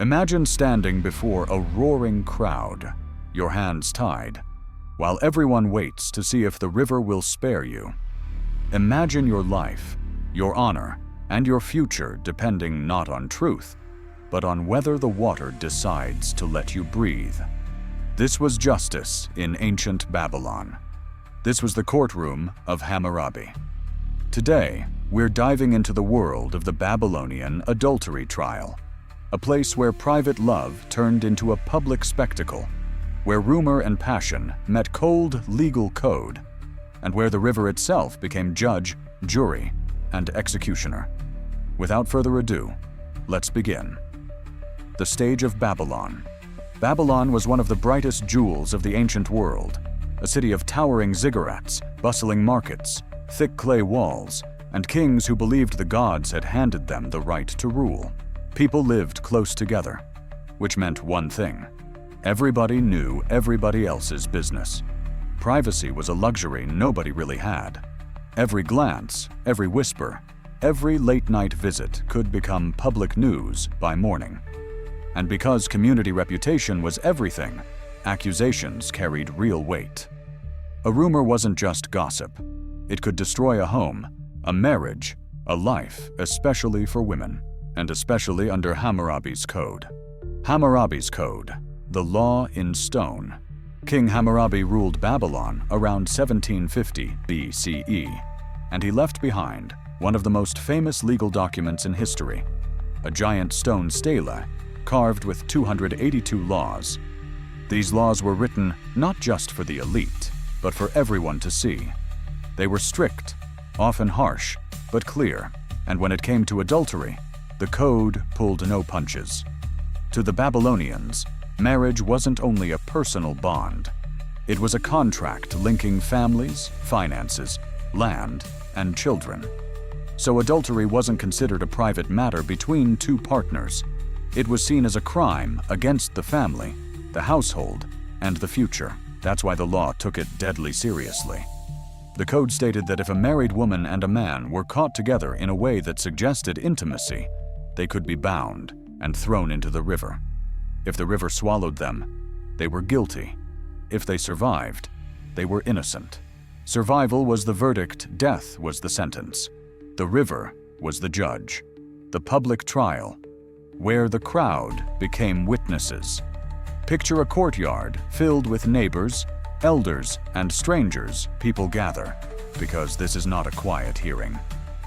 Imagine standing before a roaring crowd, your hands tied, while everyone waits to see if the river will spare you. Imagine your life, your honor, and your future depending not on truth, but on whether the water decides to let you breathe. This was justice in ancient Babylon. This was the courtroom of Hammurabi. Today, we're diving into the world of the Babylonian adultery trial, a place where private love turned into a public spectacle, where rumor and passion met cold legal code, and where the river itself became judge, jury, and executioner. Without further ado, let's begin. The stage of Babylon. Babylon was one of the brightest jewels of the ancient world, a city of towering ziggurats, bustling markets, thick clay walls, and kings who believed the gods had handed them the right to rule. People lived close together, which meant one thing: everybody knew everybody else's business. Privacy was a luxury nobody really had. Every glance, every whisper, every late-night visit could become public news by morning. And because community reputation was everything, accusations carried real weight. A rumor wasn't just gossip. It could destroy a home, a marriage, a life, especially for women, and especially under Hammurabi's code. Hammurabi's code, the law in stone. King Hammurabi ruled Babylon around 1750 BCE, and he left behind one of the most famous legal documents in history, a giant stone stela carved with 282 laws. These laws were written not just for the elite, but for everyone to see. They were strict, often harsh, but clear, and when it came to adultery, the code pulled no punches. To the Babylonians, marriage wasn't only a personal bond. It was a contract linking families, finances, land, and children. So adultery wasn't considered a private matter between two partners. It was seen as a crime against the family, the household, and the future. That's why the law took it deadly seriously. The code stated that if a married woman and a man were caught together in a way that suggested intimacy, they could be bound and thrown into the river. If the river swallowed them, they were guilty. If they survived, they were innocent. Survival was the verdict, death was the sentence. The river was the judge. The public trial, where the crowd became witnesses. Picture a courtyard filled with neighbors, elders, and strangers. People gather, because this is not a quiet hearing.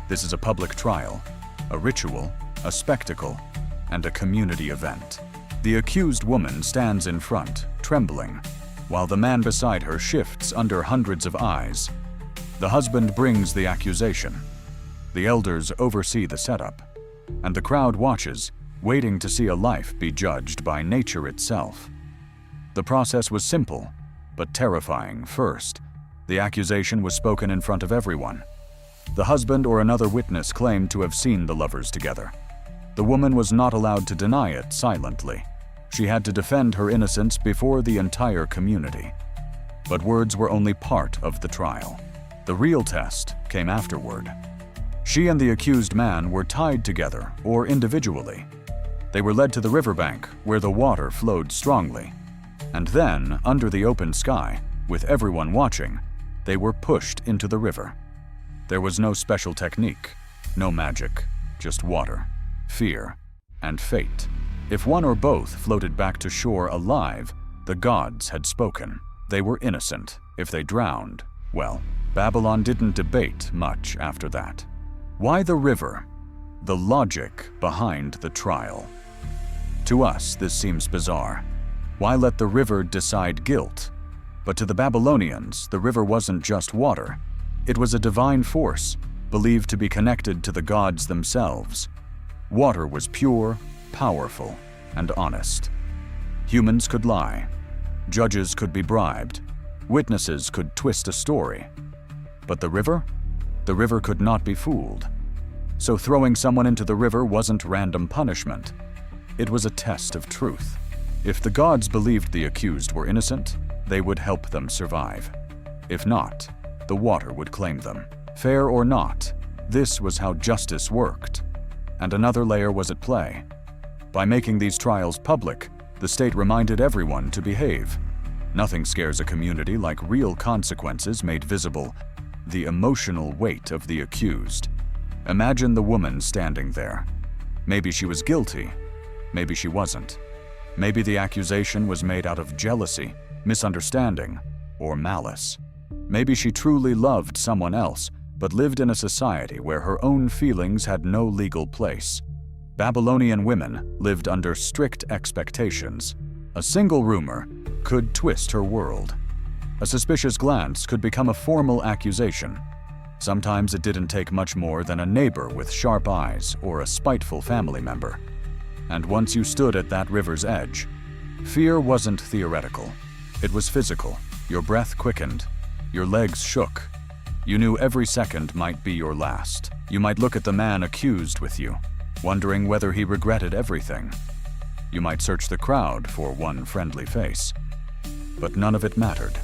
This is a public trial, a ritual, a spectacle, and a community event. The accused woman stands in front, trembling, while the man beside her shifts under hundreds of eyes. The husband brings the accusation. The elders oversee the setup, and the crowd watches, waiting to see a life be judged by nature itself. The process was simple, but terrifying. First, the accusation was spoken in front of everyone. The husband or another witness claimed to have seen the lovers together. The woman was not allowed to deny it silently. She had to defend her innocence before the entire community. But words were only part of the trial. The real test came afterward. She and the accused man were tied together or individually. They were led to the riverbank where the water flowed strongly. And then, under the open sky, with everyone watching, they were pushed into the river. There was no special technique, no magic, just water, fear, and fate. If one or both floated back to shore alive, the gods had spoken. They were innocent. If they drowned, well, Babylon didn't debate much after that. Why the river? The logic behind the trial. To us, this seems bizarre. Why let the river decide guilt? But to the Babylonians, the river wasn't just water. It was a divine force, believed to be connected to the gods themselves. Water was pure, powerful, and honest. Humans could lie. Judges could be bribed. Witnesses could twist a story. But the river? The river could not be fooled. So throwing someone into the river wasn't random punishment. It was a test of truth. If the gods believed the accused were innocent, they would help them survive. If not, the water would claim them. Fair or not, this was how justice worked. And another layer was at play. By making these trials public, the state reminded everyone to behave. Nothing scares a community like real consequences made visible, the emotional weight of the accused. Imagine the woman standing there. Maybe she was guilty, maybe she wasn't. Maybe the accusation was made out of jealousy, misunderstanding, or malice. Maybe she truly loved someone else, but lived in a society where her own feelings had no legal place. Babylonian women lived under strict expectations. A single rumor could twist her world. A suspicious glance could become a formal accusation. Sometimes it didn't take much more than a neighbor with sharp eyes or a spiteful family member. And once you stood at that river's edge, fear wasn't theoretical. It was physical. Your breath quickened. Your legs shook. You knew every second might be your last. You might look at the man accused with you, wondering whether he regretted everything. You might search the crowd for one friendly face. But none of it mattered.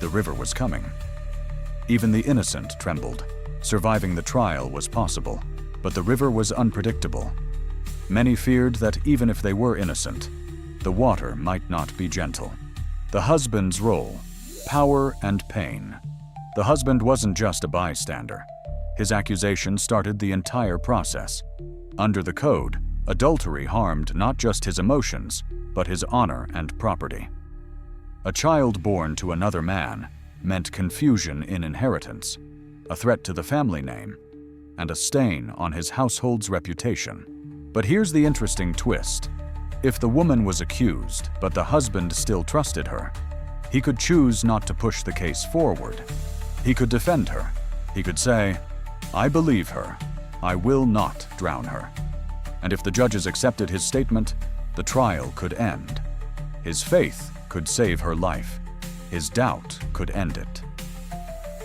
The river was coming. Even the innocent trembled. Surviving the trial was possible, but the river was unpredictable. Many feared that even if they were innocent, the water might not be gentle. The husband's role, power and pain. The husband wasn't just a bystander. His accusation started the entire process. Under the code, adultery harmed not just his emotions, but his honor and property. A child born to another man meant confusion in inheritance, a threat to the family name, and a stain on his household's reputation. But here's the interesting twist. If the woman was accused, but the husband still trusted her, he could choose not to push the case forward. He could defend her. He could say, "I believe her. I will not drown her." And if the judges accepted his statement, the trial could end. His faith could save her life. His doubt could end it.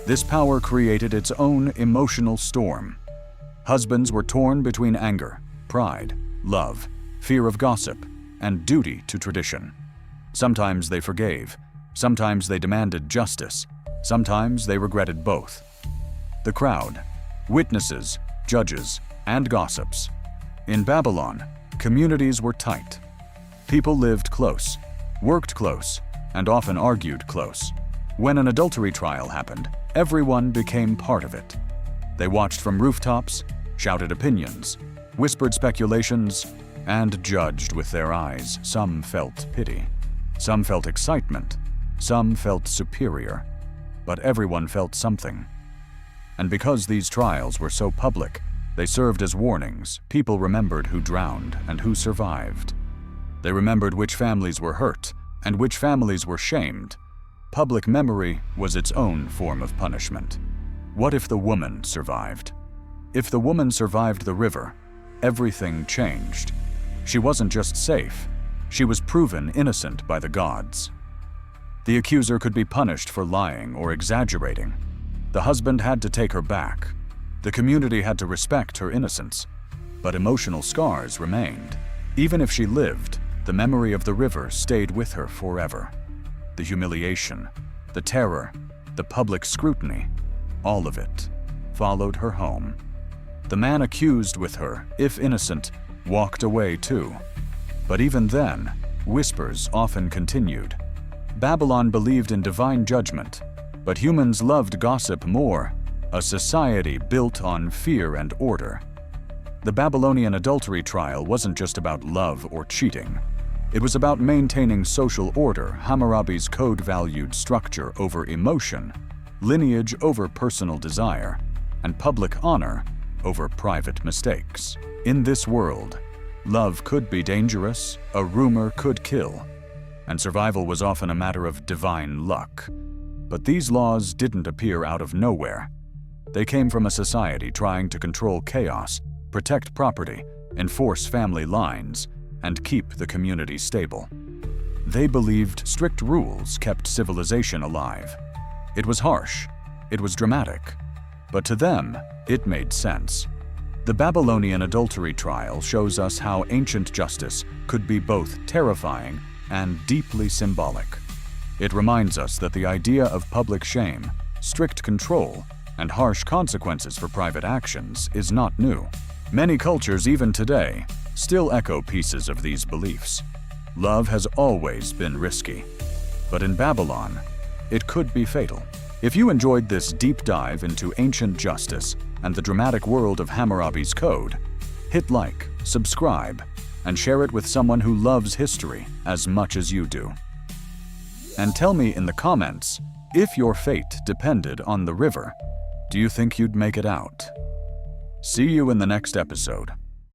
This power created its own emotional storm. Husbands were torn between anger, pride, love, fear of gossip, and duty to tradition. Sometimes they forgave. Sometimes they demanded justice. Sometimes they regretted both. The crowd, witnesses, judges, and gossips. In Babylon, communities were tight. People lived close, worked close, and often argued close. When an adultery trial happened, everyone became part of it. They watched from rooftops, shouted opinions, whispered speculations, and judged with their eyes. Some felt pity. Some felt excitement. Some felt superior. But everyone felt something. And because these trials were so public, they served as warnings. People remembered who drowned and who survived. They remembered which families were hurt and which families were shamed. Public memory was its own form of punishment. What if the woman survived? If the woman survived the river, everything changed. She wasn't just safe, she was proven innocent by the gods. The accuser could be punished for lying or exaggerating. The husband had to take her back. The community had to respect her innocence. But emotional scars remained. Even if she lived, the memory of the river stayed with her forever. The humiliation, the terror, the public scrutiny, all of it followed her home. The man accused with her, if innocent, walked away too. But even then, whispers often continued. Babylon believed in divine judgment, but humans loved gossip more, a society built on fear and order. The Babylonian adultery trial wasn't just about love or cheating. It was about maintaining social order. Hammurabi's code valued structure over emotion, lineage over personal desire, and public honor over private mistakes. In this world, love could be dangerous, a rumor could kill, and survival was often a matter of divine luck. But these laws didn't appear out of nowhere. They came from a society trying to control chaos, protect property, enforce family lines, and keep the community stable. They believed strict rules kept civilization alive. It was harsh, it was dramatic, but to them, it made sense. The Babylonian adultery trial shows us how ancient justice could be both terrifying and deeply symbolic. It reminds us that the idea of public shame, strict control, and harsh consequences for private actions is not new. Many cultures, even today, still echo pieces of these beliefs. Love has always been risky, but in Babylon, it could be fatal. If you enjoyed this deep dive into ancient justice and the dramatic world of Hammurabi's code, hit like, subscribe, and share it with someone who loves history as much as you do. And tell me in the comments, if your fate depended on the river, do you think you'd make it out? See you in the next episode.